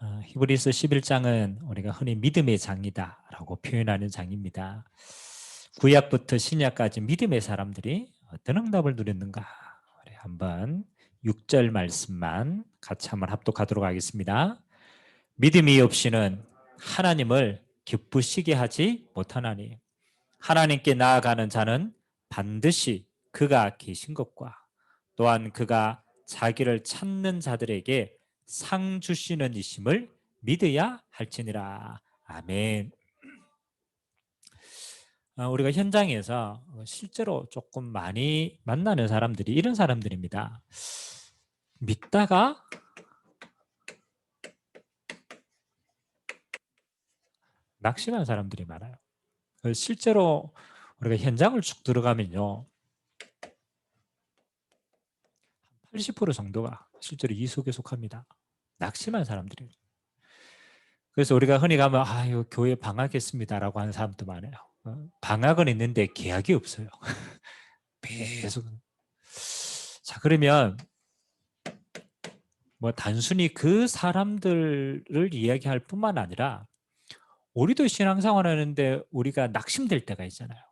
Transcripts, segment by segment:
히브리서 11장은 우리가 흔히 믿음의 장이다라고 표현하는 장입니다. 구약부터 신약까지 믿음의 사람들이 어떤 응답을 누렸는가? 우리 한번 6절 말씀만 같이 한번 합독하도록 하겠습니다. 믿음이 없이는 하나님을 기쁘시게 하지 못하나니 하나님께 나아가는 자는 반드시 그가 계신 것과 또한 그가 자기를 찾는 자들에게 상 주시는 이심을 믿어야 할지니라. 아멘. 우리가 현장에서 실제로 조금 많이 만나는 사람들이 이런 사람들입니다. 믿다가 낙심한 사람들이 많아요. 실제로 우리가 현장을 쭉 들어가면요, 80% 정도가 실제로 이 속에 속합니다. 낙심한 사람들이에요. 그래서 우리가 흔히 가면 이거 교회 방학했습니다라고 하는 사람도 많아요. 방학은 있는데 계약이 없어요. 계속. 자, 그러면 뭐 단순히 그 사람들을 이야기할 뿐만 아니라 우리도 신앙생활 하는데 우리가 낙심될 때가 있잖아요.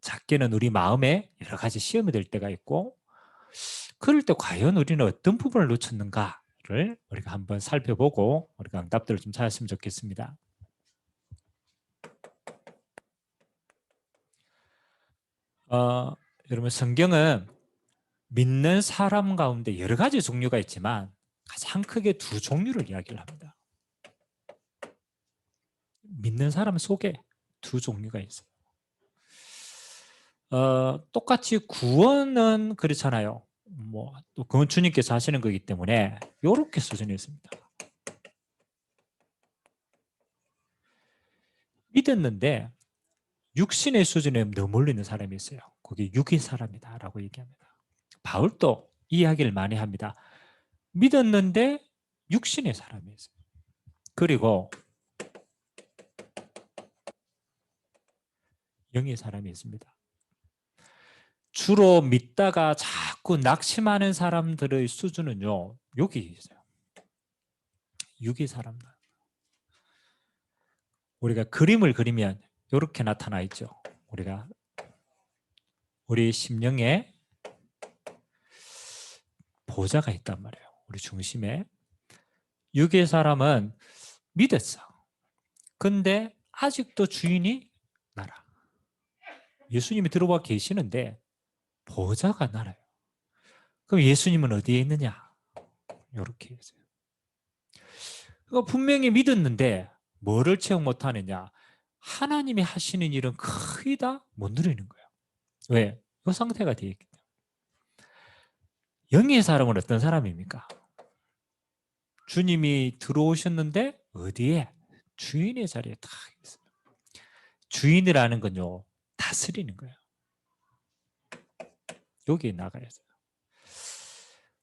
작게는 우리 마음에 여러 가지 시험이 될 때가 있고, 그럴 때 과연 우리는 어떤 부분을 놓쳤는가를 우리가 한번 살펴보고 우리가 응답들을 좀 찾았으면 좋겠습니다. 여러분, 성경은 믿는 사람 가운데 여러 가지 종류가 있지만 가장 크게 두 종류를 이야기를 합니다. 믿는 사람 속에 두 종류가 있어요. 똑같이 구원은 그렇잖아요. 또 그건 주님께서 하시는 거기 때문에 이렇게 수준이 있습니다. 믿었는데 육신의 수준에 머물리는 사람이 있어요. 그게 육의 사람이다라고 얘기합니다. 바울도 이 이야기를 많이 합니다. 믿었는데 육신의 사람이 있어요. 그리고 영의 사람이 있습니다. 주로 믿다가 자꾸 낙심하는 사람들의 수준은요, 여기 있어요. 육의 사람들. 우리가 그림을 그리면 이렇게 나타나 있죠. 우리 심령에 보좌가 있단 말이에요. 우리 중심에. 육의 사람은 믿었어. 근데 아직도 주인이 나라. 예수님이 들어와 계시는데 보좌가 나라요. 그럼 예수님은 어디에 있느냐? 이렇게 했어요. 분명히 믿었는데 뭐를 체험 못하느냐? 하나님이 하시는 일은 거의 다 못 누리는 거예요. 왜? 이 상태가 되어 있기 때문에. 영의 사람은 어떤 사람입니까? 주님이 들어오셨는데 어디에? 주인의 자리에 딱 있어요. 주인이라는 건요, 다스리는 거예요. 여기에 나가야 돼요.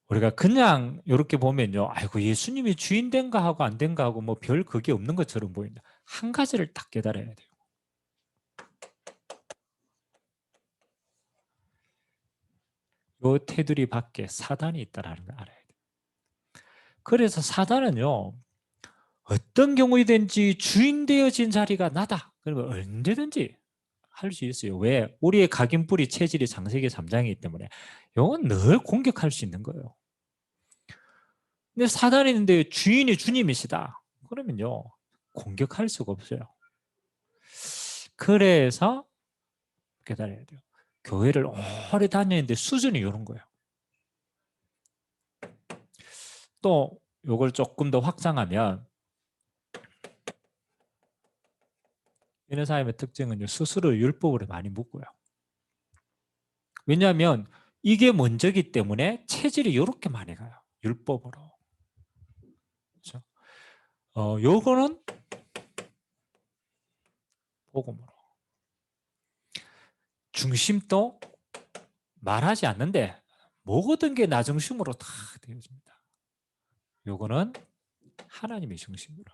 우리가 그냥 이렇게 보면요, 아이고 예수님이 주인 된가 하고 안 된가 하고 뭐 별 그게 없는 것처럼 보인다. 한 가지를 딱 깨달아야 돼요. 요 테두리 밖에 사단이 있다는 걸 알아야 돼요. 그래서 사단은요, 어떤 경우이든지 주인 되어진 자리가 나다. 그러면 언제든지 할 수 있어요. 왜? 우리의 각인뿌리 체질이 창세기 3장이기 때문에 이건 늘 공격할 수 있는 거예요. 근데 사단이 있는데 주인이 주님이시다. 그러면요, 공격할 수가 없어요. 그래서 깨달아야 돼요. 교회를 오래 다녔는데 수준이 이런 거예요. 또 이걸 조금 더 확장하면 이런 사람의 특징은 스스로 율법으로 많이 묶어요. 왜냐하면 이게 먼저기 때문에 체질이 이렇게 많이 가요. 율법으로. 그렇죠? 요거는 복음으로. 중심도 말하지 않는데 모든 게 나 중심으로 다 되어집니다. 요거는 하나님의 중심으로.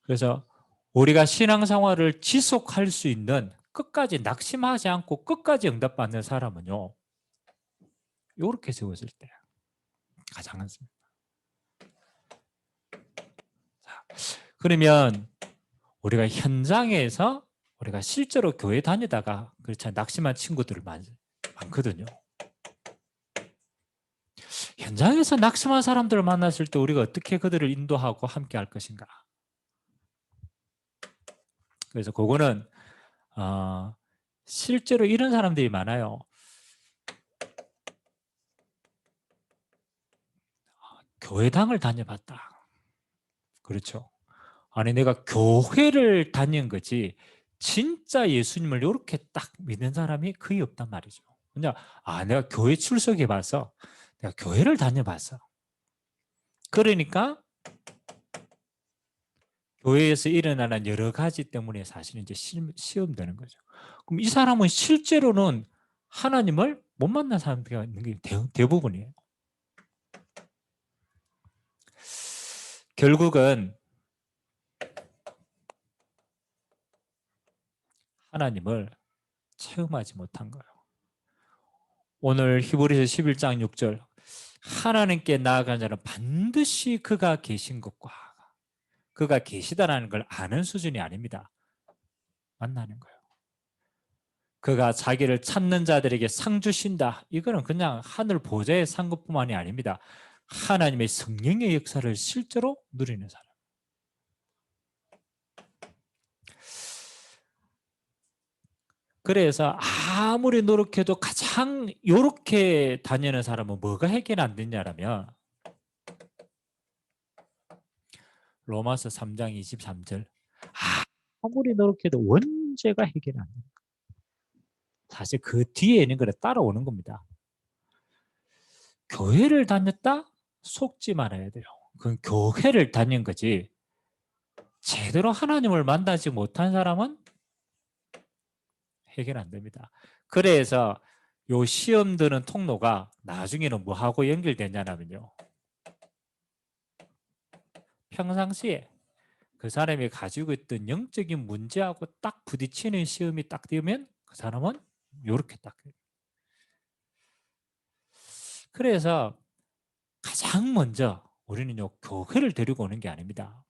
그래서 우리가 신앙생활을 지속할 수 있는, 끝까지 낙심하지 않고 끝까지 응답받는 사람은요, 요렇게 세워질 때 가장 많습니다. 그러면 우리가 현장에서 우리가 실제로 교회 다니다가 그렇지 낙심한 친구들을 많거든요. 현장에서 낙심한 사람들을 만났을 때 우리가 어떻게 그들을 인도하고 함께 할 것인가. 그래서 그거는 실제로 이런 사람들이 많아요. 교회당을 다녀봤다. 그렇죠. 아니 내가 교회를 다닌 거지 진짜 예수님을 이렇게 딱 믿는 사람이 거의 없단 말이죠. 그냥 내가 교회 출석해 봐서 내가 교회를 다녀봤어. 그러니까 교회에서 일어나는 여러 가지 때문에 사실은 이제 시험되는 거죠. 그럼 이 사람은 실제로는 하나님을 못 만난 사람들이 있는 게 대부분이에요. 결국은 하나님을 체험하지 못한 거예요. 오늘 히브리서 11장 6절 하나님께 나아간 자는 반드시 그가 계신 것과 그가 계시다라는 걸 아는 수준이 아닙니다. 만나는 거예요. 그가 자기를 찾는 자들에게 상 주신다. 이거는 그냥 하늘 보좌의 상 것뿐만이 아닙니다. 하나님의 성령의 역사를 실제로 누리는 사람. 그래서 아무리 노력해도 가장 요렇게 다니는 사람은 뭐가 해결 안 되냐라면 로마서 3장 23절 아무리 노력해도 원죄가 해결 안 돼요. 사실 그 뒤에 있는 거를 따라오는 겁니다. 교회를 다녔다? 속지 말아야 돼요. 그건 교회를 다닌 거지 제대로 하나님을 만나지 못한 사람은 해결 안 됩니다. 그래서 요 시험 드는 통로가 나중에는 뭐하고 연결되냐면요. 평상시에 그 사람이 가지고 있던 영적인 문제하고 딱 부딪히는 시험이 딱 되면 그 사람은 요렇게 딱. 그래서 가장 먼저 우리는요, 교회를 데리고 오는 게 아닙니다.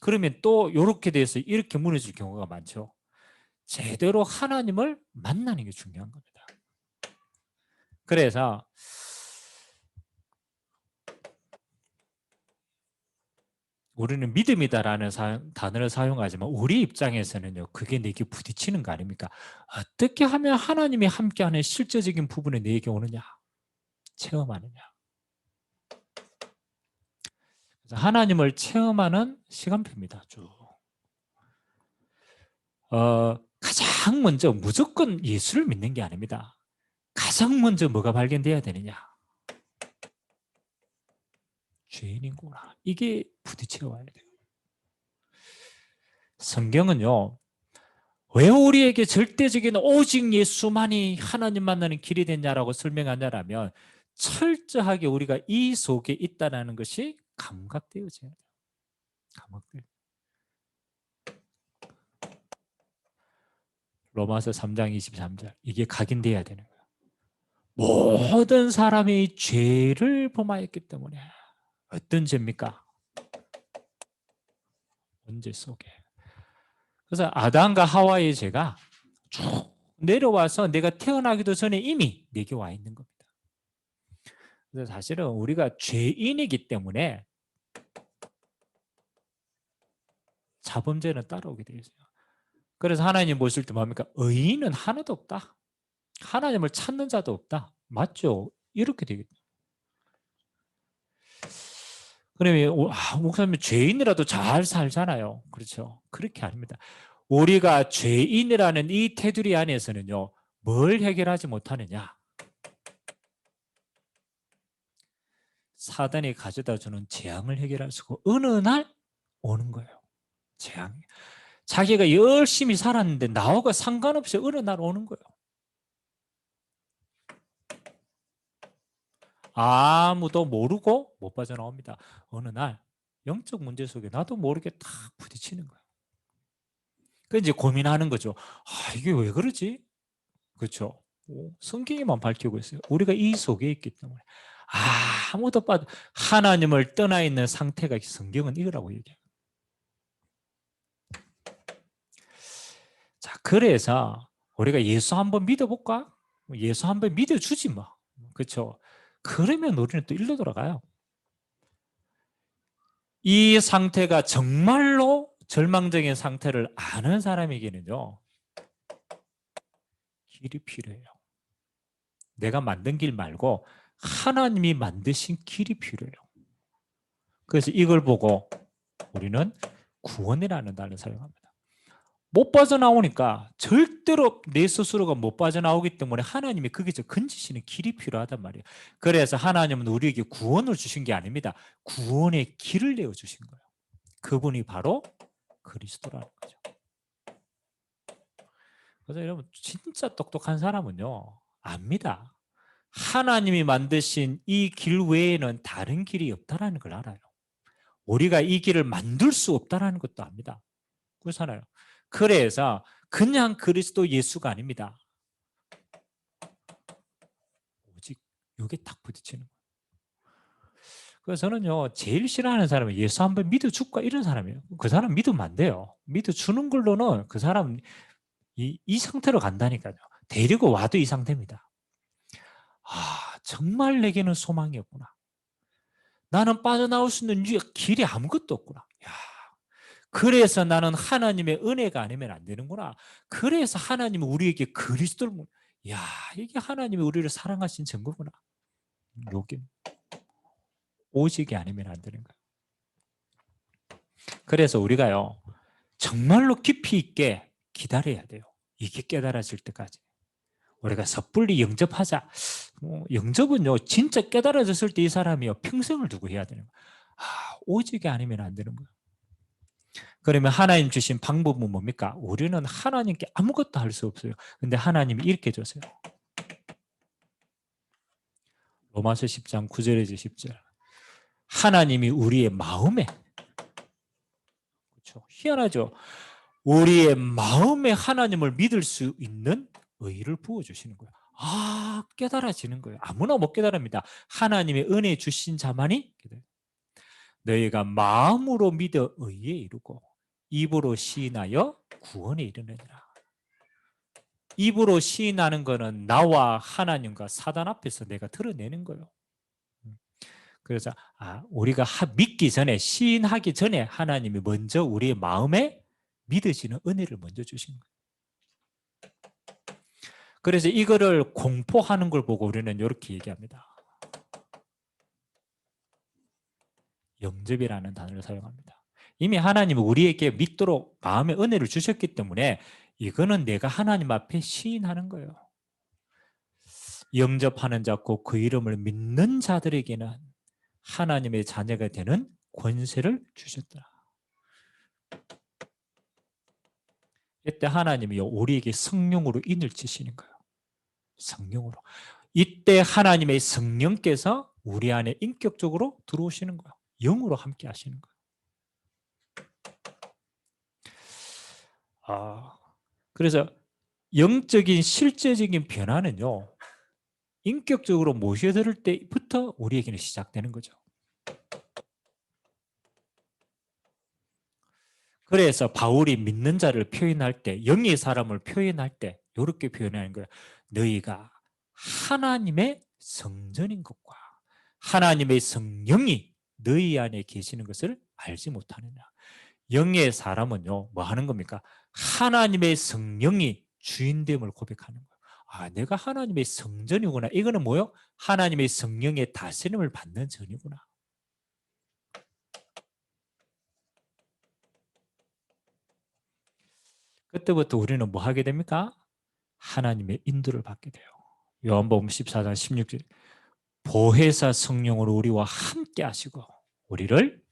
그러면 또 요렇게 돼서 이렇게 무너질 경우가 많죠. 제대로 하나님을 만나는 게 중요한 겁니다. 그래서 우리는 믿음이다라는 단어를 사용하지만 우리 입장에서는요, 그게 내게 부딪히는 거 아닙니까? 어떻게 하면 하나님이 함께하는 실제적인 부분이 내게 오느냐, 체험하느냐. 그래서 하나님을 체험하는 시간표입니다. 쭉. 가장 먼저 무조건 예수를 믿는 게 아닙니다. 가장 먼저 뭐가 발견돼야 되느냐? 죄인이구나. 이게 부딪혀 와야 돼요. 성경은요, 왜 우리에게 절대적인 오직 예수만이 하나님 만나는 길이 됐냐라고 설명하냐라면 철저하게 우리가 이 속에 있다는 것이 감각되어져야 돼요. 감각돼요. 로마서 3장 23절 이게 각인돼야 되는 거예요. 모든 사람이 죄를 범하였기 때문에 어떤 죄입니까? 문제 속에. 그래서 아담과 하와의 죄가 쭉 내려와서 내가 태어나기도 전에 이미 내게 와 있는 겁니다. 그래서 사실은 우리가 죄인이기 때문에 자범죄는 따라오게 되어 있어요. 그래서 하나님 보실 때 뭡니까? 의인은 하나도 없다. 하나님을 찾는 자도 없다. 맞죠? 이렇게 되겠죠. 그러면 목사님 죄인이라도 잘 살잖아요. 그렇죠? 그렇게 아닙니다. 우리가 죄인이라는 이 테두리 안에서는요. 뭘 해결하지 못하느냐? 사단이 가져다 주는 재앙을 해결할 수 있고 어느 날 오는 거예요. 재앙이. 자기가 열심히 살았는데 나하고 상관없이 어느 날 오는 거예요. 아무도 모르고 못 빠져나옵니다. 어느 날 영적 문제 속에 나도 모르게 딱 부딪히는 거예요. 그 이제 고민하는 거죠. 이게 왜 그러지? 그렇죠? 성경에만 밝히고 있어요. 우리가 이 속에 있기 때문에 아무도 하나님을 떠나 있는 상태가 성경은 이거라고 얘기해요. 그래서 우리가 예수 한번 믿어볼까? 예수 한번 믿어주지 뭐. 그렇죠? 그러면 우리는 또 일로 돌아가요. 이 상태가 정말로 절망적인 상태를 아는 사람에게는요, 길이 필요해요. 내가 만든 길 말고 하나님이 만드신 길이 필요해요. 그래서 이걸 보고 우리는 구원이라는 단어를 사용합니다. 못 빠져나오니까 절대로 내 스스로가 못 빠져나오기 때문에 하나님이 거기서 건지시는 길이 필요하단 말이에요. 그래서 하나님은 우리에게 구원을 주신 게 아닙니다. 구원의 길을 내어주신 거예요. 그분이 바로 그리스도라는 거죠. 그래서 여러분 진짜 똑똑한 사람은요 압니다. 하나님이 만드신 이 길 외에는 다른 길이 없다는 걸 알아요. 우리가 이 길을 만들 수 없다는 것도 압니다. 그렇잖아요. 그래서 그냥 그리스도 예수가 아닙니다. 오직 이게 딱 부딪히는 거예요. 그래서 저는요 제일 싫어하는 사람은 예수 한번 믿어줄까 이런 사람이에요. 그 사람 믿으면 안 돼요. 믿어주는 걸로는 그 사람 이 상태로 간다니까요. 데리고 와도 이 상태입니다. 아 정말 내게는 소망이 없구나. 나는 빠져나올 수 있는 길이 아무것도 없구나. 야, 그래서 나는 하나님의 은혜가 아니면 안 되는구나. 그래서 하나님은 우리에게 그리스도를 야 이게 하나님이 우리를 사랑하신 증거구나. 여기 오직이 아니면 안 되는 거예요. 그래서 우리가요 정말로 깊이 있게 기다려야 돼요. 이게 깨달아질 때까지. 우리가 섣불리 영접하자. 영접은요 진짜 깨달아졌을 때 이 사람이요 평생을 두고 해야 되는 거예요. 오직이 아니면 안 되는 거예요. 그러면 하나님 주신 방법은 뭡니까? 우리는 하나님께 아무것도 할 수 없어요. 근데 하나님이 이렇게 줬어요. 로마서 10장 9절에서 10절. 하나님이 우리의 마음에, 그렇죠? 희한하죠? 우리의 마음에 하나님을 믿을 수 있는 의를 부어주시는 거예요. 깨달아지는 거예요. 아무나 못 깨달습니다. 하나님의 은혜 주신 자만이 깨달아요. 너희가 마음으로 믿어 의에 이르고 입으로 시인하여 구원에 이르느니라. 입으로 시인하는 거는 나와 하나님과 사단 앞에서 내가 드러내는 거예요. 그래서 우리가 믿기 전에 시인하기 전에 하나님이 먼저 우리의 마음에 믿으시는 은혜를 먼저 주신 거예요. 그래서 이거를 공포하는 걸 보고 우리는 이렇게 얘기합니다. 영접이라는 단어를 사용합니다. 이미 하나님은 우리에게 믿도록 마음의 은혜를 주셨기 때문에 이거는 내가 하나님 앞에 시인하는 거예요. 영접하는 자 곧 그 이름을 믿는 자들에게는 하나님의 자녀가 되는 권세를 주셨다. 이때 하나님이 우리에게 성령으로 인을 치시는 거예요. 성령으로. 이때 하나님의 성령께서 우리 안에 인격적으로 들어오시는 거예요. 영으로 함께 하시는 거예요. 그래서 영적인 실제적인 변화는요. 인격적으로 모셔들을 때부터 우리에게는 시작되는 거죠. 그래서 바울이 믿는 자를 표현할 때, 영의 사람을 표현할 때 이렇게 표현하는 거예요. 너희가 하나님의 성전인 것과 하나님의 성령이 너희 안에 계시는 것을 알지 못하느냐. 영의 사람은요, 뭐 하는 겁니까? 하나님의 성령이 주인됨을 고백하는 거예요. 내가 하나님의 성전이구나. 이거는 뭐요? 하나님의 성령의 다스림을 받는 전이구나. 그때부터 우리는 뭐 하게 됩니까? 하나님의 인도를 받게 돼요. 요한복음 14장 16절. 보혜사 성령으로 우리와 함께 하시고 우리를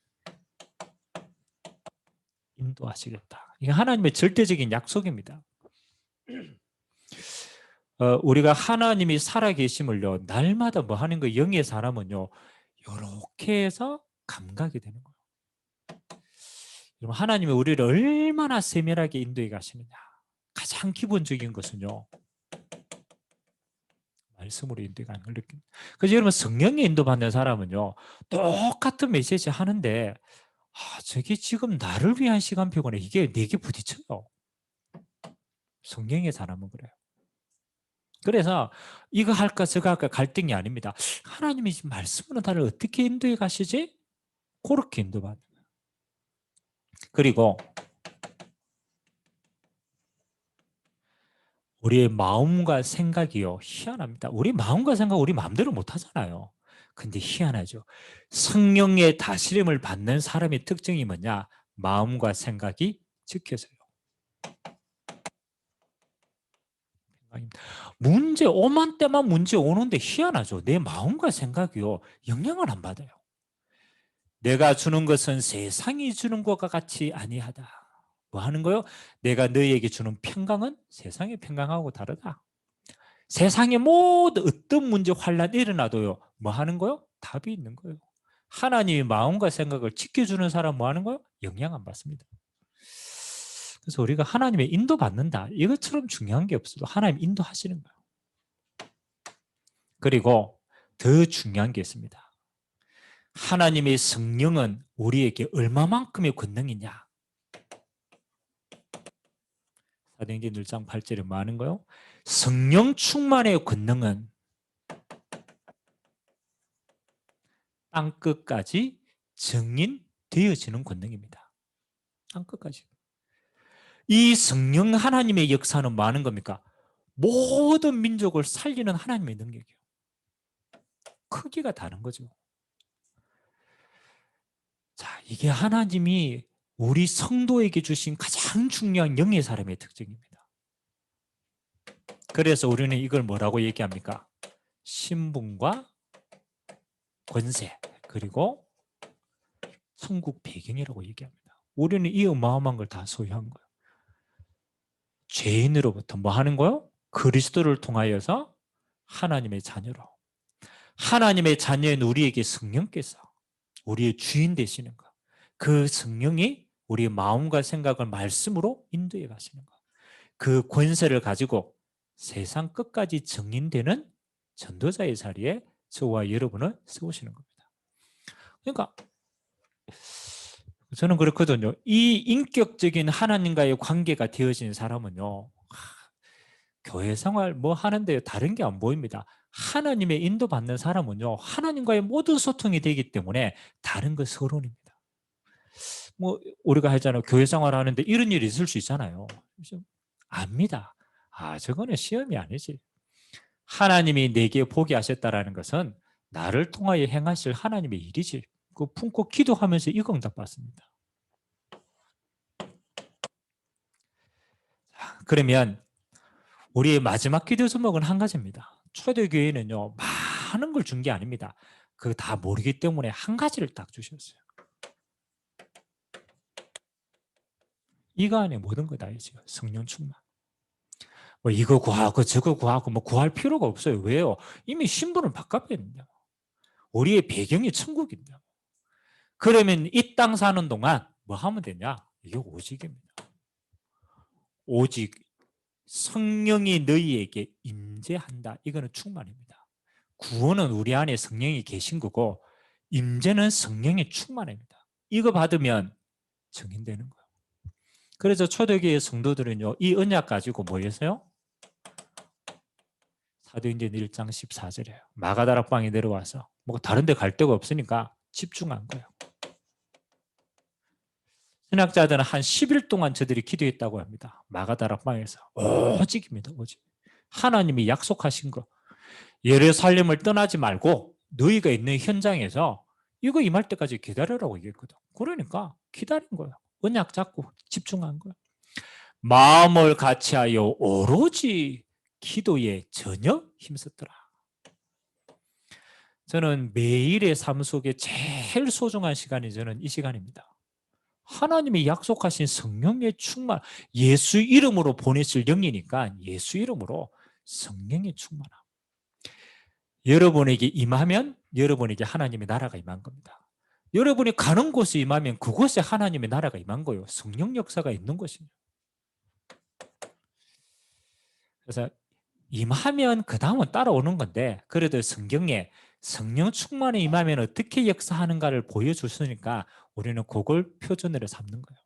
인도하시겠다. 이게 하나님의 절대적인 약속입니다. 우리가 하나님이 살아계심을요 날마다 뭐 하는 거 영의 사람은요 이렇게 해서 감각이 되는 거예요. 여러분 하나님이 우리를 얼마나 세밀하게 인도해 가시느냐. 가장 기본적인 것은요 말씀으로 인도하는 걸 느낍니다. 그래서 여러분 성령의 인도받는 사람은요 똑같은 메시지 하는데 저게 지금 나를 위한 시간표구나. 이게 내게 부딪혀요. 성령의 사람은 그래요. 그래서 이거 할까 저거 할까 갈등이 아닙니다. 하나님이 지금 말씀으로 나를 어떻게 인도해 가시지? 그렇게 인도받는 거예요. 그리고 우리의 마음과 생각이요, 희한합니다. 우리 마음과 생각 우리 마음대로 못 하잖아요. 근데 희한하죠. 성령의 다스림을 받는 사람의 특징이 뭐냐? 마음과 생각이 지켜져요. 문제 오만 때만 문제 오는데 희한하죠. 내 마음과 생각이요, 영향을 안 받아요. 내가 주는 것은 세상이 주는 것과 같이 아니하다. 뭐 하는 거요? 내가 너희에게 주는 평강은 세상의 평강하고 다르다. 세상에 모든 어떤 문제 환란이 일어나도요, 뭐 하는 거요? 답이 있는 거예요. 하나님의 마음과 생각을 지켜주는 사람 뭐 하는 거요? 영향 안 받습니다. 그래서 우리가 하나님의 인도 받는다, 이것처럼 중요한 게 없어도 하나님 인도하시는 거예요. 그리고 더 중요한 게 있습니다. 하나님의 성령은 우리에게 얼마만큼의 권능이냐? 사도행전 1장 8절에 뭐 하는 거요? 성령 충만의 권능은 땅끝까지 증인되어지는 권능입니다. 땅끝까지. 이 성령 하나님의 역사는 뭐 하는 겁니까? 모든 민족을 살리는 하나님의 능력이에요. 크기가 다른 거죠. 자, 이게 하나님이 우리 성도에게 주신 가장 중요한 영의 사람의 특징입니다. 그래서 우리는 이걸 뭐라고 얘기합니까? 신분과 권세, 그리고 천국 배경이라고 얘기합니다. 우리는 이 어마어마한 걸 다 소유한 거예요. 죄인으로부터 뭐 하는 거요? 그리스도를 통하여서 하나님의 자녀로. 하나님의 자녀인 우리에게 성령께서 우리의 주인 되시는 것. 그 성령이 우리의 마음과 생각을 말씀으로 인도해 가시는 것. 그 권세를 가지고 세상 끝까지 증인되는 전도자의 자리에 저와 여러분을 세우시는 겁니다. 그러니까 저는 그렇거든요. 이 인격적인 하나님과의 관계가 되어진 사람은요, 교회 생활 뭐 하는데 다른 게 안 보입니다. 하나님의 인도받는 사람은요, 하나님과의 모든 소통이 되기 때문에 다른 거 서론입니다. 뭐 우리가 하잖아요. 교회 생활 하는데 이런 일이 있을 수 있잖아요. 압니다. 아, 저거는 시험이 아니지. 하나님이 내게 보게 하셨다라는 것은 나를 통하여 행하실 하나님의 일이지. 그 품고 기도하면서 이 응답 받습니다. 그러면 우리의 마지막 기도 제목은 한 가지입니다. 초대교회는요, 많은 걸 준 게 아닙니다. 그거 다 모르기 때문에 한 가지를 딱 주셨어요. 이거 안에 모든 거 다 있어요. 성령 충만. 뭐 이거 구하고 저거 구하고 뭐 구할 필요가 없어요. 왜요? 이미 신분을 바꿨거든요. 우리의 배경이 천국인데. 그러면 이 땅 사는 동안 뭐 하면 되냐? 이게 오직입니다. 오직 성령이 너희에게 임재한다. 이거는 충만입니다. 구원은 우리 안에 성령이 계신 거고, 임재는 성령의 충만입니다. 이거 받으면 증인되는 거예요. 그래서 초대교회 성도들은요, 이 언약 가지고 뭐 했어요? 사도행전 1장 14절이에요. 마가다락방에 내려와서 뭐 다른 데 갈 데가 없으니까 집중한 거예요. 신학자들은 한 10일 동안 저들이 기도했다고 합니다. 마가다락방에서. 오직입니다. 오직. 하나님이 약속하신 거. 예루살렘을 떠나지 말고 너희가 있는 현장에서 이거 임할 때까지 기다려라고 얘기했거든. 그러니까 기다린 거예요. 언약 잡고 집중한 거예요. 마음을 같이하여 오로지 기도에 전혀 힘썼더라. 저는 매일의 삶 속에 제일 소중한 시간이 저는 이 시간입니다. 하나님이 약속하신 성령의 충만, 예수 이름으로 보내실 영이니까 예수 이름으로 성령의 충만함. 여러분에게 임하면 여러분에게 하나님의 나라가 임한 겁니다. 여러분이 가는 곳에 임하면 그곳에 하나님의 나라가 임한 거예요. 성령 역사가 있는 것이에요. 그래서 임하면 그 다음은 따라오는 건데, 그래도 성경에 성령 충만에 임하면 어떻게 역사하는가를 보여줬으니까 우리는 그걸 표준으로 삼는 거예요.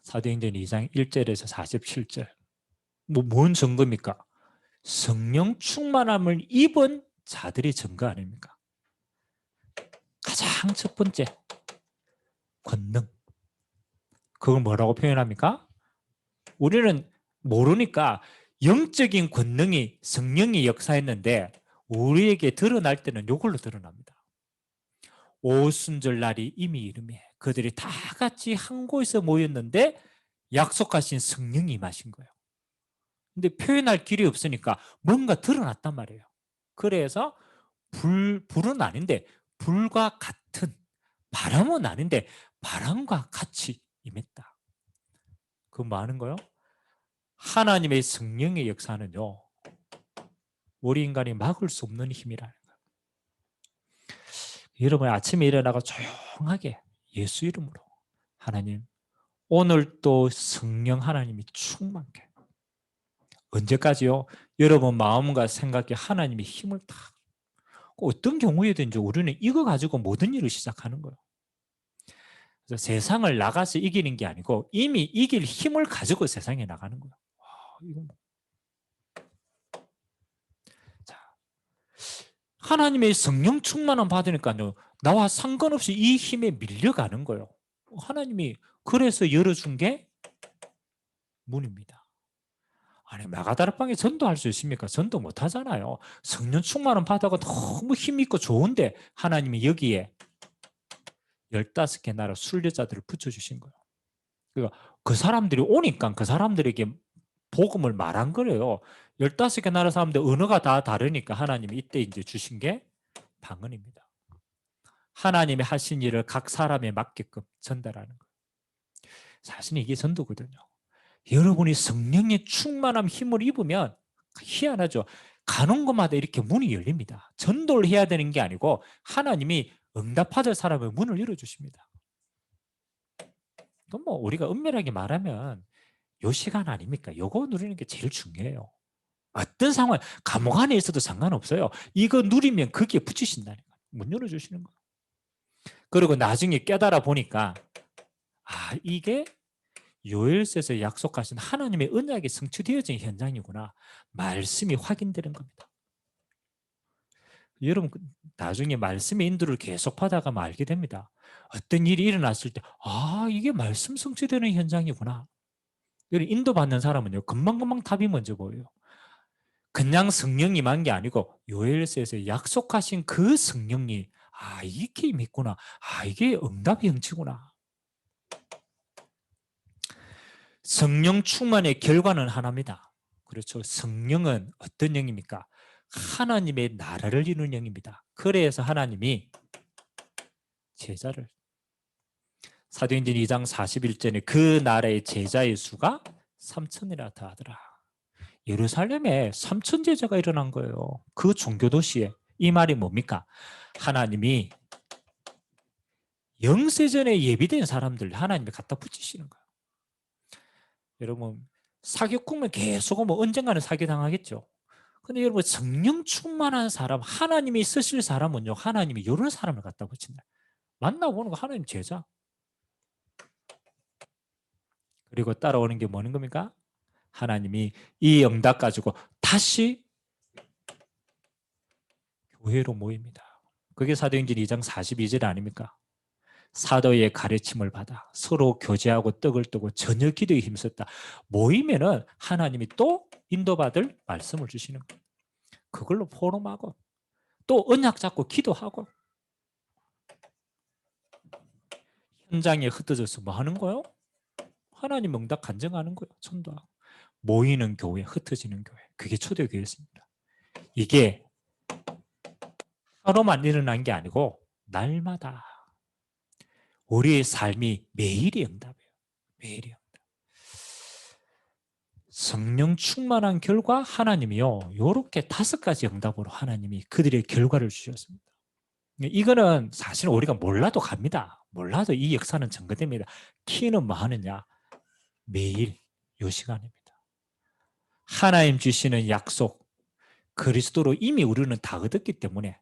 사도행전 2장 1절에서 47절. 뭔 증거입니까? 성령 충만함을 입은 자들의 증거 아닙니까? 가장 첫 번째 권능. 그걸 뭐라고 표현합니까? 우리는 모르니까 영적인 권능이 성령이 역사했는데 우리에게 드러날 때는 이걸로 드러납니다. 오순절 날이 이미 이름에 그들이 다 같이 한 곳에서 모였는데 약속하신 성령이 임하신 거예요. 근데 표현할 길이 없으니까 뭔가 드러났단 말이에요. 그래서 불은 아닌데 불과 같은, 바람은 아닌데 바람과 같이 임했다. 그 뭐 하는 거요? 하나님의 성령의 역사는요, 우리 인간이 막을 수 없는 힘이라는 거예요. 여러분 아침에 일어나가 조용하게 예수 이름으로 하나님, 오늘 또 성령 하나님이 충만케. 언제까지요? 여러분 마음과 생각에 하나님의 힘을 다, 어떤 경우에든지 우리는 이거 가지고 모든 일을 시작하는 거예요. 그래서 세상을 나가서 이기는 게 아니고 이미 이길 힘을 가지고 세상에 나가는 거예요. 와, 이거 뭐. 자, 하나님의 성령 충만함 받으니까요, 나와 상관없이 이 힘에 밀려가는 거예요. 하나님이 그래서 열어준 게 문입니다. 아니, 마가다락방에 전도할 수 있습니까? 전도 못 하잖아요. 성령 충만함 받아가 너무 힘있고 좋은데 하나님이 여기에 15개 나라 순례자들을 붙여주신 거예요. 그러니까 그 사람들이 오니까 그 사람들에게 복음을 말한 거래요. 15개 나라 사람들 언어가 다 다르니까 하나님이 이때 이제 주신 게 방언입니다. 하나님이 하신 일을 각 사람에 맞게끔 전달하는 거예요. 사실 이게 전도거든요. 여러분이 성령의 충만함 힘을 입으면 희한하죠. 가는 곳마다 이렇게 문이 열립니다. 전도를 해야 되는 게 아니고 하나님이 응답받을 사람의 문을 열어주십니다. 또 뭐 우리가 엄밀하게 말하면 요 시간 아닙니까? 요거 누리는 게 제일 중요해요. 어떤 상황, 감옥 안에 있어도 상관없어요. 이거 누리면 거기에 붙이신다니까. 문 열어주시는 거예요. 그리고 나중에 깨달아 보니까 이게 요엘서에서 약속하신 하나님의 언약이 성취되어진 현장이구나. 말씀이 확인되는 겁니다. 여러분 나중에 말씀의 인도를 계속 받아가면 알게 됩니다. 어떤 일이 일어났을 때 이게 말씀 성취되는 현장이구나. 인도받는 사람은요, 금방금방 답이 먼저 보여요. 그냥 성령이 임한 게 아니고 요엘서에서 약속하신 그 성령이 이게 임했구나. 이게 응답의 형치구나. 성령 충만의 결과는 하나입니다. 그렇죠. 성령은 어떤 영입니까? 하나님의 나라를 이루는 영입니다. 그래서 하나님이 제자를, 사도행전 2장 41절에 그 나라의 제자의 수가 3,000이나 더하더라. 예루살렘에 3,000 제자가 일어난 거예요. 그 종교 도시에. 이 말이 뭡니까? 하나님이 영세전에 예비된 사람들 하나님이 갖다 붙이시는 거예요. 여러분 사기꾼은 계속 언젠가는 사기당하겠죠. 근데 여러분 성령 충만한 사람, 하나님이 쓰실 사람은요, 하나님이 이런 사람을 갖다 붙인다. 만나보는 거 하나님 제자. 그리고 따라오는 게 뭐는 겁니까? 하나님이 이 응답 가지고 다시 교회로 모입니다. 그게 사도행전 2장 42절 아닙니까? 사도의 가르침을 받아 서로 교제하고 떡을 뜨고 전혀 기도에 힘썼다. 모이면은 하나님이 또 인도받을 말씀을 주시는 거예요. 그걸로 포럼하고 또 언약 잡고 기도하고 현장에 흩어져서 뭐 하는 거예요? 하나님 응답 간증하는 거예요. 전도하고 모이는 교회, 흩어지는 교회. 그게 초대교회였습니다. 이게 하루만 일어난 게 아니고 날마다 우리의 삶이 매일이 응답이에요. 매일이 응답. 성령 충만한 결과 하나님이요, 요렇게 5가지 응답으로 하나님이 그들의 결과를 주셨습니다. 이거는 사실 우리가 몰라도 갑니다. 몰라도 이 역사는 증거됩니다. 키는 뭐 하느냐? 매일 요 시간입니다. 하나님 주시는 약속, 그리스도로 이미 우리는 다 얻었기 때문에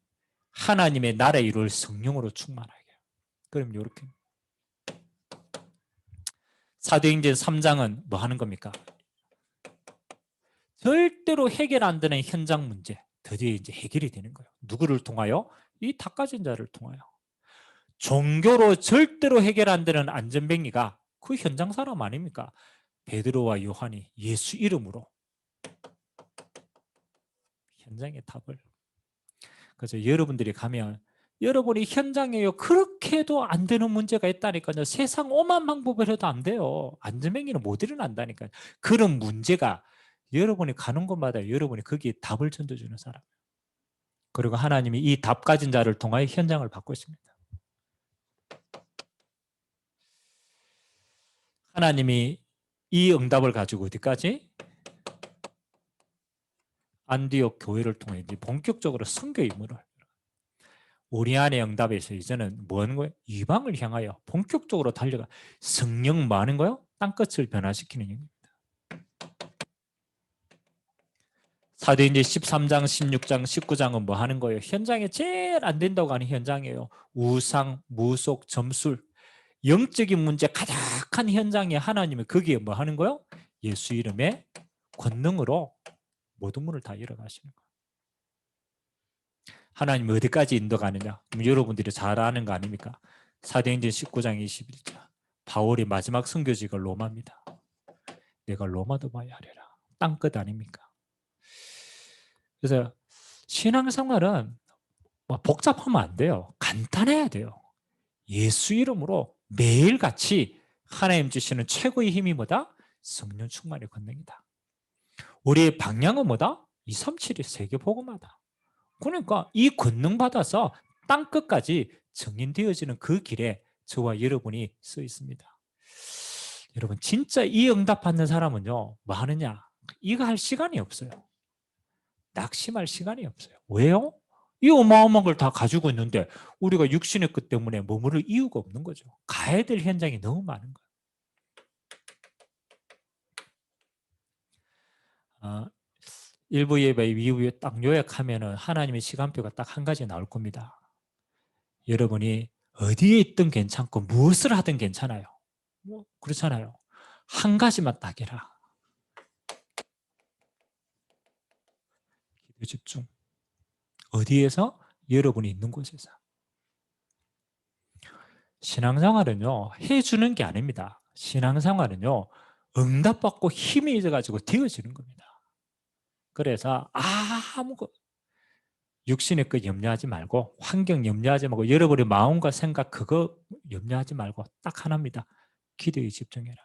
하나님의 나라 이룰 성령으로 충만하게. 그럼 이렇게 사도행전 3장은 뭐 하는 겁니까? 절대로 해결 안 되는 현장 문제 드디어 이제 해결이 되는 거예요. 누구를 통하여? 이 닭가진 자를 통하여. 종교로 절대로 해결 안 되는 안전뱅이가 그 현장 사람 아닙니까? 베드로와 요한이 예수 이름으로 현장의 답을. 그래서 여러분들이 가면 여러분이 현장에요 그렇게 해도 안 되는 문제가 있다니까요. 세상 오만 방법을 해도 안 돼요. 안전뱅이는 못 일어난다니까요. 그런 문제가 여러분이 가는 곳마다 여러분이 거기에 답을 전해주는 사람. 그리고 하나님이 이 답 가진 자를 통하여 현장을 바꾸십니다. 하나님이 이 응답을 가지고 어디까지? 안디옥 교회를 통해 이제 본격적으로 선교 임무를. 우리 안의 응답에서 이제는 뭐 하는 거예요? 이방을 향하여 본격적으로 달려가. 성령 뭐 하는 거예요? 땅끝을 변화시키는 영입니다. 사도행전 13장, 16장, 19장은 뭐 하는 거예요? 현장에 제일 안 된다고 하는 현장이에요. 우상, 무속, 점술, 영적인 문제 가득한 현장에 하나님이 거기에 뭐 하는 거예요? 예수 이름의 권능으로 모든 문을 다 열어가시는 거예요. 하나님이 어디까지 인도가느냐? 여러분들이 잘 아는 거 아닙니까? 사도행전 19장 21절. 바울이 마지막 선교지가 로마입니다. 내가 로마도 봐야 하리라. 땅끝 아닙니까? 그래서 신앙생활은 뭐 복잡하면 안 돼요. 간단해야 돼요. 예수 이름으로 매일같이 하나님 주시는 최고의 힘이 뭐다? 성령 충만의 권능이다. 우리의 방향은 뭐다? 237이 세계복음화다. 그러니까 이 권능 받아서 땅끝까지 정인되어지는 그 길에 저와 여러분이 서 있습니다. 여러분 진짜 이 응답 받는 사람은요 뭐 하느냐? 이거 할 시간이 없어요. 낙심할 시간이 없어요. 왜요? 이 어마어마한 걸 다 가지고 있는데 우리가 육신의 끝 때문에 머무를 이유가 없는 거죠. 가야 될 현장이 너무 많은 거예요. 일부 예배, 이후 딱 요약하면은 하나님의 시간표가 딱 한 가지 나올 겁니다. 여러분이 어디에 있든 괜찮고 무엇을 하든 괜찮아요. 뭐 그렇잖아요. 한 가지만 딱 해라. 기도 집중. 어디에서? 여러분이 있는 곳에서. 신앙생활은요 해주는 게 아닙니다. 신앙생활은요 응답받고 힘이 있어가지고 되어지는 겁니다. 그래서 아무것도 육신의 것 염려하지 말고 환경 염려하지 말고 여러분의 마음과 생각 그거 염려하지 말고 딱 하나입니다. 기도에 집중해라.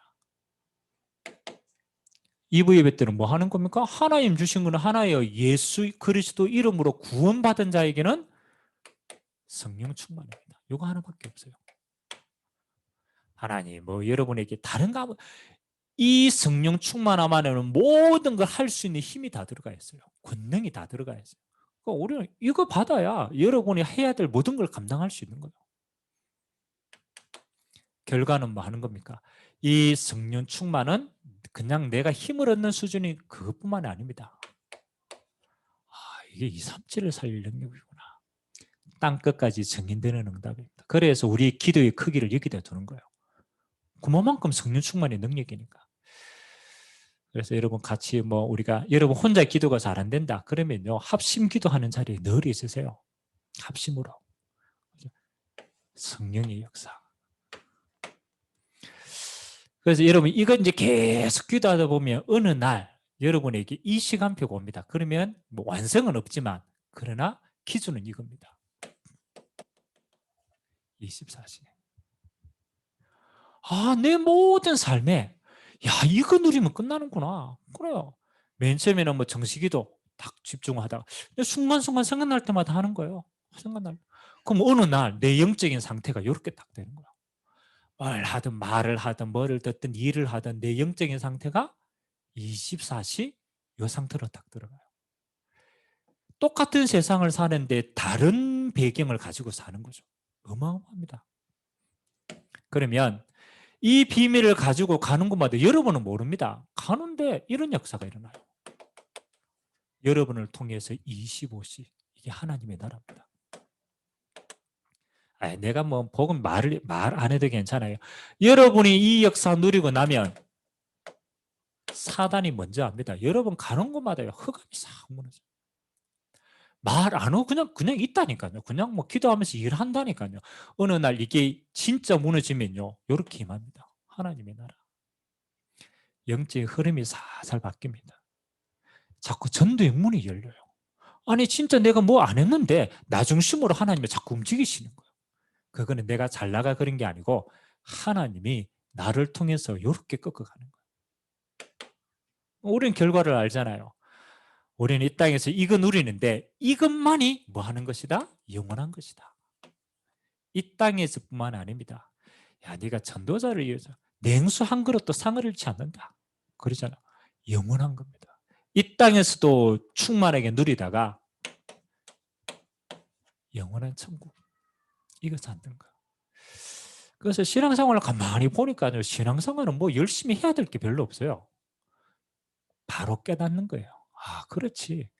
2부 예배 때는 뭐 하는 겁니까? 하나님 주신 것은 하나예요. 예수 그리스도 이름으로 구원받은 자에게는 성령 충만입니다. 이거 하나밖에 없어요. 하나님 뭐 여러분에게 다른 거 이 성령 충만함 안에는 모든 걸 할 수 있는 힘이 다 들어가 있어요. 권능이 다 들어가 있어요. 그러니까 우리는 이거 받아야 여러분이 해야 될 모든 걸 감당할 수 있는 거예요. 결과는 뭐 하는 겁니까? 이 성령 충만은 그냥 내가 힘을 얻는 수준이 그것뿐만이 아닙니다. 이게 237을 살릴 능력이구나. 땅끝까지 증인되는 응답입니다. 그래서 우리 기도의 크기를 여기다 두는 거예요. 그만큼 성령 충만의 능력이니까. 그래서 여러분 같이 뭐 우리가 여러분 혼자 기도가 잘 안 된다 그러면요 합심 기도하는 자리에 늘 있으세요. 합심으로 성령의 역사. 그래서 여러분 이거 이제 계속 기도하다 보면 어느 날 여러분에게 이 시간표가 옵니다. 그러면 뭐 완성은 없지만 그러나 기준은 이겁니다. 24시간. 내 모든 삶에 야 이거 누리면 끝나는구나. 그래요. 맨 처음에는 뭐 정식기도 딱 집중하다가 순간순간 생각날 때마다 하는 거예요. 생각날. 그럼 어느 날 내 영적인 상태가 이렇게 딱 되는 거야. 뭘 하든 말을 하든 뭐를 듣든 일을 하든 내 영적인 상태가 24시 이 상태로 딱 들어가요. 똑같은 세상을 사는데 다른 배경을 가지고 사는 거죠. 어마어마합니다. 그러면 이 비밀을 가지고 가는 곳마다 여러분은 모릅니다. 가는데 이런 역사가 일어나요. 여러분을 통해서 25시 이게 하나님의 나라입니다. 내가 뭐 복음 말 안 해도 괜찮아요. 여러분이 이 역사 누리고 나면 사단이 먼저 합니다. 여러분 가는 곳마다 흑암이 싹 무너져. 말 안 하고 그냥 있다니까요. 그냥 뭐 기도하면서 일한다니까요. 어느 날 이게 진짜 무너지면요, 이렇게 임합니다. 하나님의 나라. 영적인 흐름이 살살 바뀝니다. 자꾸 전도의 문이 열려요. 아니 진짜 내가 뭐 안 했는데 나 중심으로 하나님이 자꾸 움직이시는 거예요. 그거는 내가 잘 나가 그런 게 아니고 하나님이 나를 통해서 이렇게 꺾어가는 거예요. 우리는 결과를 알잖아요. 우리는 이 땅에서 이거 누리는데 이것만이 뭐 하는 것이다? 영원한 것이다. 이 땅에서뿐만 아닙니다. 야, 네가 전도자를 위해서 냉수 한 그릇도 상을 잃지 않는다. 그러잖아. 영원한 겁니다. 이 땅에서도 충만하게 누리다가 영원한 천국. 이것을 안 든 거야. 그래서 신앙생활을 가만히 보니까요, 신앙생활은 뭐 열심히 해야 될 게 별로 없어요. 바로 깨닫는 거예요. 아, 그렇지.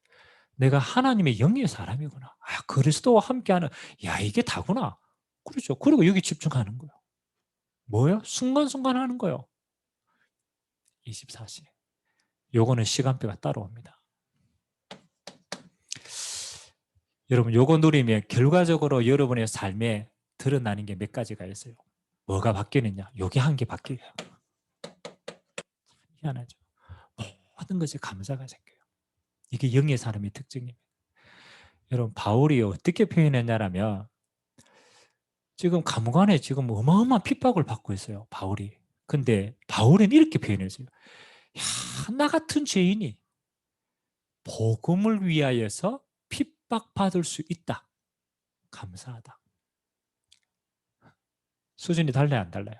내가 하나님의 영의 사람이구나. 아, 그리스도와 함께하는, 야, 이게 다구나. 그렇죠. 그리고 여기 집중하는 거예요. 뭐예요? 순간순간 하는 거예요. 24시. 요거는 시간표가 따로 옵니다. 여러분, 요거 누리면 결과적으로 여러분의 삶에 드러나는 게 몇 가지가 있어요. 뭐가 바뀌느냐? 요게 한 개 바뀌어요. 희한하죠. 모든 것이 감사가 생겨요. 이게 영의 사람의 특징입니다. 여러분, 바울이 어떻게 표현했냐면, 지금 감옥 안에 지금 어마어마한 핍박을 받고 있어요, 바울이. 근데 바울은 이렇게 표현했어요. 야, 나 같은 죄인이 복음을 위하여서 핍박받을 수 있다. 감사하다. 수준이 달라요, 안 달라요?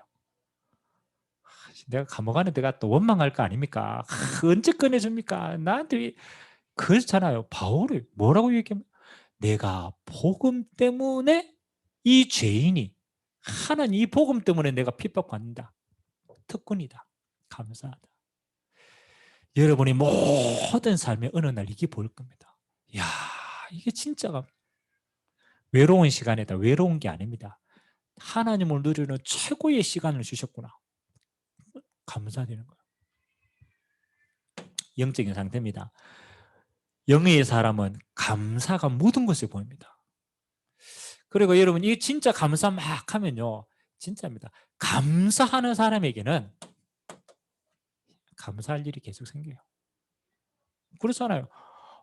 내가 감옥 안에 내가 또 원망할 거 아닙니까? 언제 꺼내줍니까? 나한테 그렇잖아요. 바울이 뭐라고 얘기하면, 내가 복음 때문에 이 죄인이, 하나님 이 복음 때문에 내가 핍박받는다. 특권이다. 감사하다. 여러분이 모든 삶의 어느 날 이게 보일 겁니다. 야, 이게 진짜가 외로운 시간이다. 외로운 게 아닙니다. 하나님을 누리는 최고의 시간을 주셨구나. 감사드리는 거예요. 영적인 상태입니다. 영의 사람은 감사가 모든 것을 보입니다. 그리고 여러분, 이 진짜 감사 막 하면요, 진짜입니다. 감사하는 사람에게는 감사할 일이 계속 생겨요. 그렇잖아요.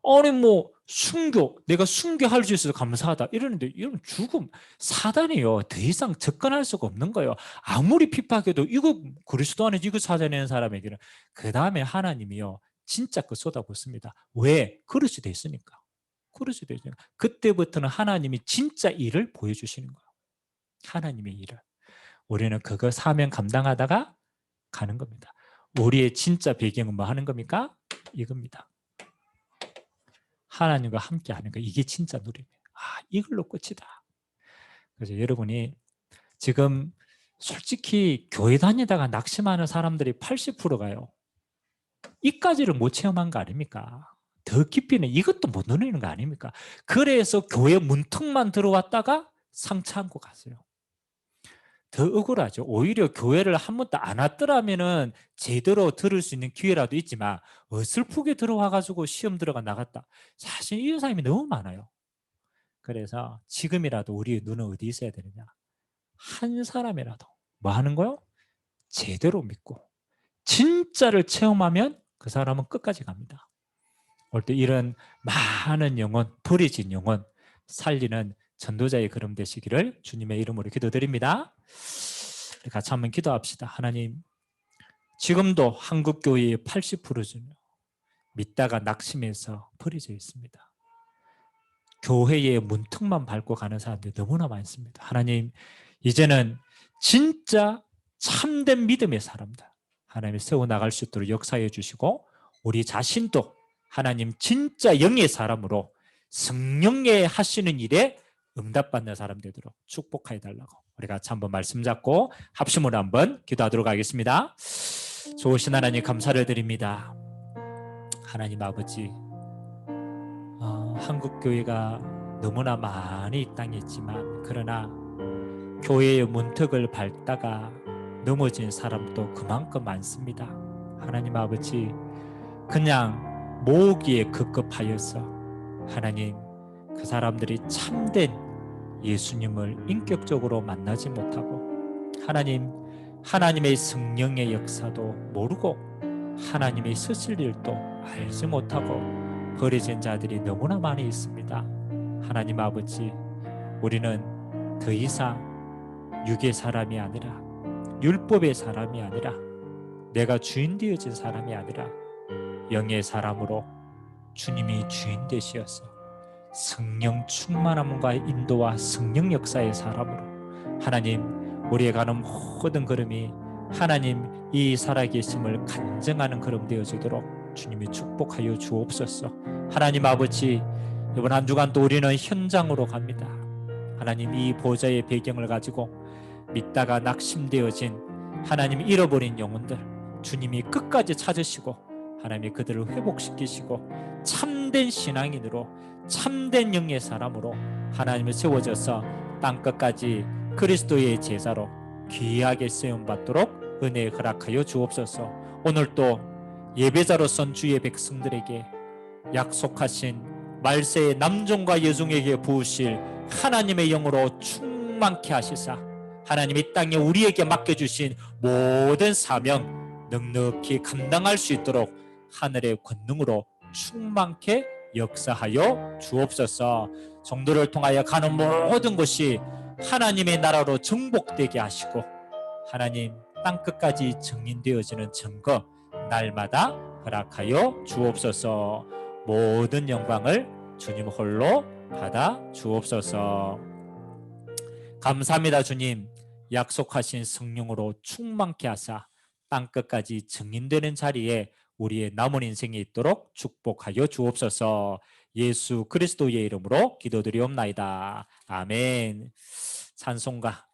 아니 뭐 순교, 내가 순교할 수 있어서 감사하다 이러는데, 이러면 죽음, 사단이요 더 이상 접근할 수가 없는 거예요. 아무리 핍박해도 이거 그리스도 안에 이거 찾아내는 사람에게는 그 다음에 하나님이요 진짜 그 쏟아붓습니다. 왜? 그릇이 됐으니까. 그릇이 됐으니까. 그때부터는 하나님이 진짜 일을 보여주시는 거예요. 하나님의 일을. 우리는 그거 사명 감당하다가 가는 겁니다. 우리의 진짜 배경은 뭐 하는 겁니까? 이겁니다. 하나님과 함께 하는 거, 이게 진짜 누림이에요. 아, 이걸로 끝이다. 그래서 여러분이 지금 솔직히 교회 다니다가 낙심하는 사람들이 80%가요. 이까지를 못 체험한 거 아닙니까? 더 깊이는 이것도 못 누리는 거 아닙니까? 그래서 교회 문턱만 들어왔다가 상처 안고 갔어요. 더 억울하죠. 오히려 교회를 한 번도 안 왔더라면은 제대로 들을 수 있는 기회라도 있지만 어설프게 들어와가지고 시험 들어가 나갔다. 사실 이런 사람이 너무 많아요. 그래서 지금이라도 우리의 눈은 어디 있어야 되느냐? 한 사람이라도 뭐 하는 거요? 제대로 믿고 진짜를 체험하면 그 사람은 끝까지 갑니다. 올 때 이런 많은 영혼, 버려진 영혼 살리는 전도자의 걸음 되시기를 주님의 이름으로 기도드립니다. 같이 한번 기도합시다. 하나님, 지금도 한국교회의 80%는 믿다가 낙심해서 버려져 있습니다. 교회의 문턱만 밟고 가는 사람들이 너무나 많습니다. 하나님, 이제는 진짜 참된 믿음의 사람들 하나님이 세워나갈 수 있도록 역사해 주시고, 우리 자신도 하나님 진짜 영의 사람으로 성령의 하시는 일에 응답받는 사람 되도록 축복하여 달라고 우리가 같이 한번 말씀 잡고 합심으로 한번 기도하도록 하겠습니다. 좋으신 하나님 감사를 드립니다. 하나님 아버지, 한국교회가 너무나 많이 이 땅에 있지만, 그러나 교회의 문턱을 밟다가 넘어진 사람도 그만큼 많습니다. 하나님 아버지, 그냥 모으기에 급급하여서 하나님, 그 사람들이 참된 예수님을 인격적으로 만나지 못하고 하나님, 하나님의 성령의 역사도 모르고 하나님의 쓰실 일도 알지 못하고 버려진 자들이 너무나 많이 있습니다. 하나님 아버지, 우리는 더 이상 육의 사람이 아니라 율법의 사람이 아니라 내가 주인 되어진 사람이 아니라 영의 사람으로 주님이 주인 되시어서 성령 충만함과 인도와 성령 역사의 사람으로 하나님, 우리의 가는 모든 걸음이 하나님 이 살아계심을 간증하는 걸음 되어지도록 주님이 축복하여 주옵소서. 하나님 아버지, 이번 한 주간 또 우리는 현장으로 갑니다. 하나님, 이 보좌의 배경을 가지고 믿다가 낙심되어진 하나님 잃어버린 영혼들 주님이 끝까지 찾으시고 하나님이 그들을 회복시키시고 참된 신앙인으로 참된 영의 사람으로 하나님을 세워져서 땅끝까지 그리스도의 제자로 귀하게 쓰임받도록 은혜 허락하여 주옵소서. 오늘 또 예배자로 선 주의 백성들에게 약속하신 말세의 남종과 여종에게 부으실 하나님의 영으로 충만케 하시사 하나님이 이 땅에 우리에게 맡겨주신 모든 사명 넉넉히 감당할 수 있도록 하늘의 권능으로 충만케 역사하여 주옵소서. 성도를 통하여 가는 모든 것이 하나님의 나라로 정복되게 하시고 하나님 땅끝까지 증인되어지는 증거 날마다 허락하여 주옵소서. 모든 영광을 주님 홀로 받아 주옵소서. 감사합니다. 주님, 약속하신 성령으로 충만케 하사 땅끝까지 증인되는 자리에 우리의 남은 인생이 있도록 축복하여 주옵소서. 예수 그리스도의 이름으로 기도드리옵나이다. 아멘. 찬송가